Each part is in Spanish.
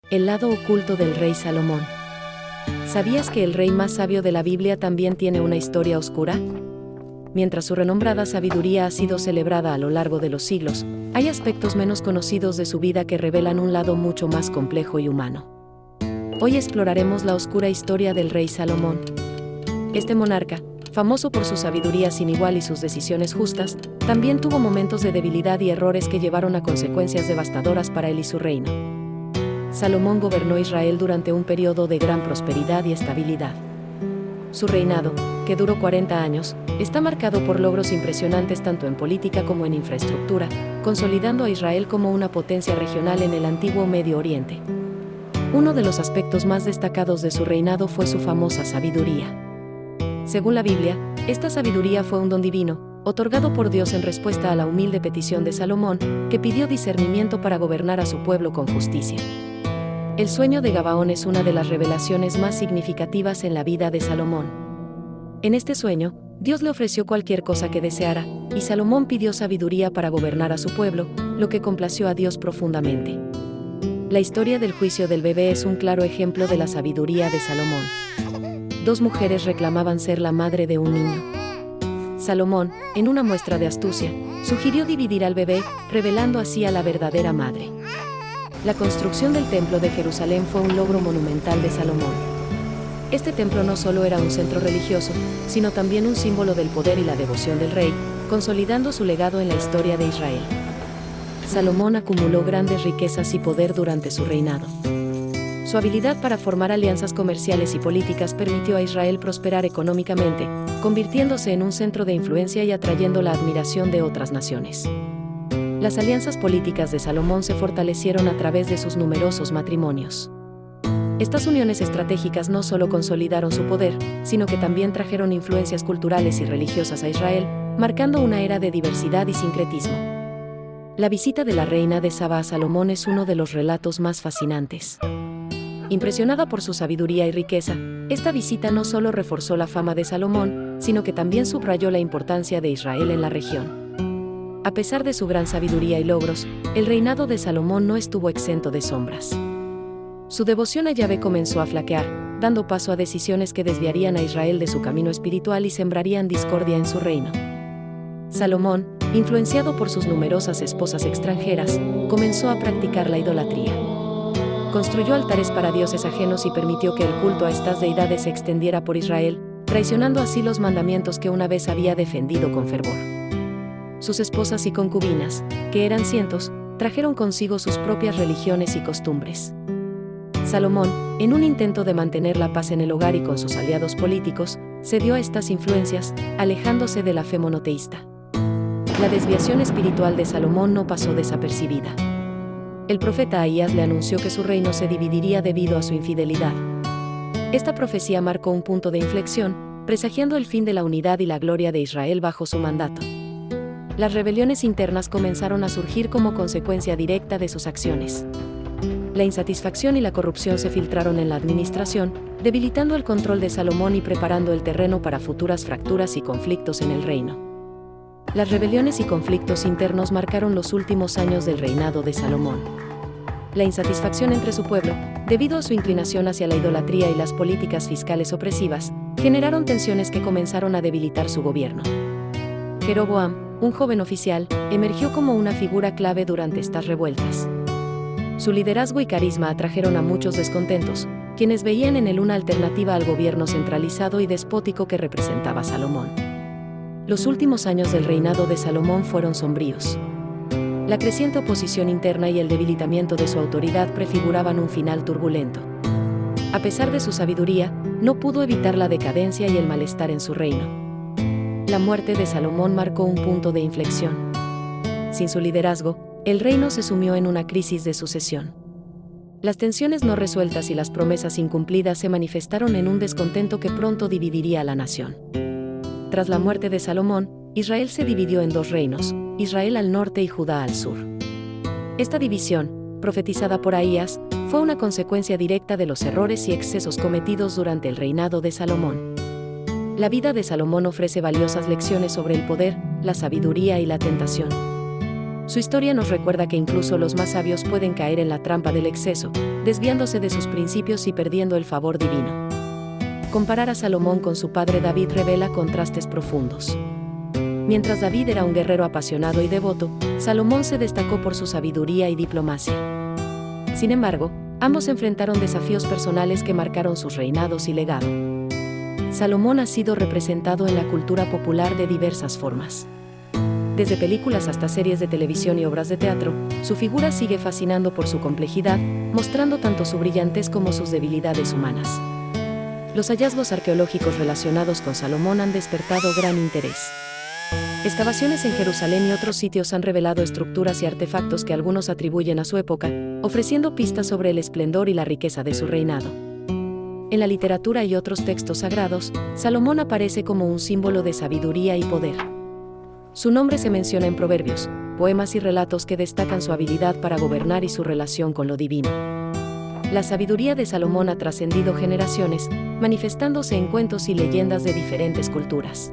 El lado oculto del rey Salomón. ¿Sabías que el rey más sabio de la Biblia también tiene una historia oscura? Mientras su renombrada sabiduría ha sido celebrada a lo largo de los siglos, hay aspectos menos conocidos de su vida que revelan un lado mucho más complejo y humano. Hoy exploraremos la oscura historia del rey Salomón. Este monarca, famoso por su sabiduría sin igual y sus decisiones justas, también tuvo momentos de debilidad y errores que llevaron a consecuencias devastadoras para él y su reino. Salomón gobernó Israel durante un periodo de gran prosperidad y estabilidad. Su reinado, que duró 40 años, está marcado por logros impresionantes tanto en política como en infraestructura, consolidando a Israel como una potencia regional en el antiguo Medio Oriente. Uno de los aspectos más destacados de su reinado fue su famosa sabiduría. Según la Biblia, esta sabiduría fue un don divino, otorgado por Dios en respuesta a la humilde petición de Salomón, que pidió discernimiento para gobernar a su pueblo con justicia. El sueño de Gabaón es una de las revelaciones más significativas en la vida de Salomón. En este sueño, Dios le ofreció cualquier cosa que deseara, y Salomón pidió sabiduría para gobernar a su pueblo, lo que complació a Dios profundamente. La historia del juicio del bebé es un claro ejemplo de la sabiduría de Salomón. Dos mujeres reclamaban ser la madre de un niño. Salomón, en una muestra de astucia, sugirió dividir al bebé, revelando así a la verdadera madre. La construcción del Templo de Jerusalén fue un logro monumental de Salomón. Este templo no solo era un centro religioso, sino también un símbolo del poder y la devoción del rey, consolidando su legado en la historia de Israel. Salomón acumuló grandes riquezas y poder durante su reinado. Su habilidad para formar alianzas comerciales y políticas permitió a Israel prosperar económicamente, convirtiéndose en un centro de influencia y atrayendo la admiración de otras naciones. Las alianzas políticas de Salomón se fortalecieron a través de sus numerosos matrimonios. Estas uniones estratégicas no solo consolidaron su poder, sino que también trajeron influencias culturales y religiosas a Israel, marcando una era de diversidad y sincretismo. La visita de la reina de Saba a Salomón es uno de los relatos más fascinantes. Impresionada por su sabiduría y riqueza, esta visita no solo reforzó la fama de Salomón, sino que también subrayó la importancia de Israel en la región. A pesar de su gran sabiduría y logros, el reinado de Salomón no estuvo exento de sombras. Su devoción a Yahvé comenzó a flaquear, dando paso a decisiones que desviarían a Israel de su camino espiritual y sembrarían discordia en su reino. Salomón, influenciado por sus numerosas esposas extranjeras, comenzó a practicar la idolatría. Construyó altares para dioses ajenos y permitió que el culto a estas deidades se extendiera por Israel, traicionando así los mandamientos que una vez había defendido con fervor. Sus esposas y concubinas, que eran cientos, trajeron consigo sus propias religiones y costumbres. Salomón, en un intento de mantener la paz en el hogar y con sus aliados políticos, cedió a estas influencias, alejándose de la fe monoteísta. La desviación espiritual de Salomón no pasó desapercibida. El profeta Ahías le anunció que su reino se dividiría debido a su infidelidad. Esta profecía marcó un punto de inflexión, presagiando el fin de la unidad y la gloria de Israel bajo su mandato. Las rebeliones internas comenzaron a surgir como consecuencia directa de sus acciones. La insatisfacción y la corrupción se filtraron en la administración, debilitando el control de Salomón y preparando el terreno para futuras fracturas y conflictos en el reino. Las rebeliones y conflictos internos marcaron los últimos años del reinado de Salomón. La insatisfacción entre su pueblo, debido a su inclinación hacia la idolatría y las políticas fiscales opresivas, generaron tensiones que comenzaron a debilitar su gobierno. Jeroboam, un joven oficial, emergió como una figura clave durante estas revueltas. Su liderazgo y carisma atrajeron a muchos descontentos, quienes veían en él una alternativa al gobierno centralizado y despótico que representaba Salomón. Los últimos años del reinado de Salomón fueron sombríos. La creciente oposición interna y el debilitamiento de su autoridad prefiguraban un final turbulento. A pesar de su sabiduría, no pudo evitar la decadencia y el malestar en su reino. La muerte de Salomón marcó un punto de inflexión. Sin su liderazgo, el reino se sumió en una crisis de sucesión. Las tensiones no resueltas y las promesas incumplidas se manifestaron en un descontento que pronto dividiría a la nación. Tras la muerte de Salomón, Israel se dividió en dos reinos, Israel al norte y Judá al sur. Esta división, profetizada por Ahías, fue una consecuencia directa de los errores y excesos cometidos durante el reinado de Salomón. La vida de Salomón ofrece valiosas lecciones sobre el poder, la sabiduría y la tentación. Su historia nos recuerda que incluso los más sabios pueden caer en la trampa del exceso, desviándose de sus principios y perdiendo el favor divino. Comparar a Salomón con su padre David revela contrastes profundos. Mientras David era un guerrero apasionado y devoto, Salomón se destacó por su sabiduría y diplomacia. Sin embargo, ambos enfrentaron desafíos personales que marcaron sus reinados y legado. Salomón ha sido representado en la cultura popular de diversas formas. Desde películas hasta series de televisión y obras de teatro, su figura sigue fascinando por su complejidad, mostrando tanto su brillantez como sus debilidades humanas. Los hallazgos arqueológicos relacionados con Salomón han despertado gran interés. Excavaciones en Jerusalén y otros sitios han revelado estructuras y artefactos que algunos atribuyen a su época, ofreciendo pistas sobre el esplendor y la riqueza de su reinado. En la literatura y otros textos sagrados, Salomón aparece como un símbolo de sabiduría y poder. Su nombre se menciona en proverbios, poemas y relatos que destacan su habilidad para gobernar y su relación con lo divino. La sabiduría de Salomón ha trascendido generaciones, manifestándose en cuentos y leyendas de diferentes culturas.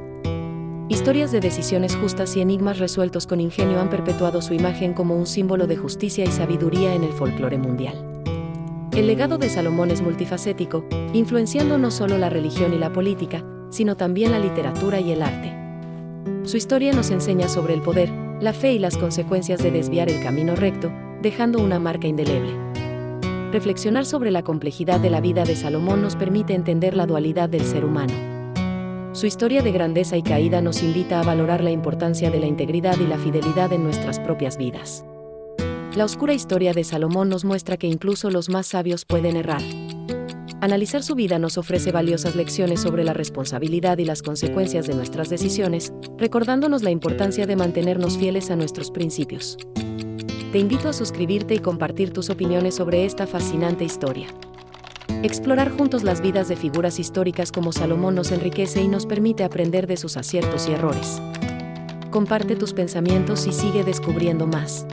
Historias de decisiones justas y enigmas resueltos con ingenio han perpetuado su imagen como un símbolo de justicia y sabiduría en el folclore mundial. El legado de Salomón es multifacético, influenciando no solo la religión y la política, sino también la literatura y el arte. Su historia nos enseña sobre el poder, la fe y las consecuencias de desviar el camino recto, dejando una marca indeleble. Reflexionar sobre la complejidad de la vida de Salomón nos permite entender la dualidad del ser humano. Su historia de grandeza y caída nos invita a valorar la importancia de la integridad y la fidelidad en nuestras propias vidas. La oscura historia de Salomón nos muestra que incluso los más sabios pueden errar. Analizar su vida nos ofrece valiosas lecciones sobre la responsabilidad y las consecuencias de nuestras decisiones, recordándonos la importancia de mantenernos fieles a nuestros principios. Te invito a suscribirte y compartir tus opiniones sobre esta fascinante historia. Explorar juntos las vidas de figuras históricas como Salomón nos enriquece y nos permite aprender de sus aciertos y errores. Comparte tus pensamientos y sigue descubriendo más.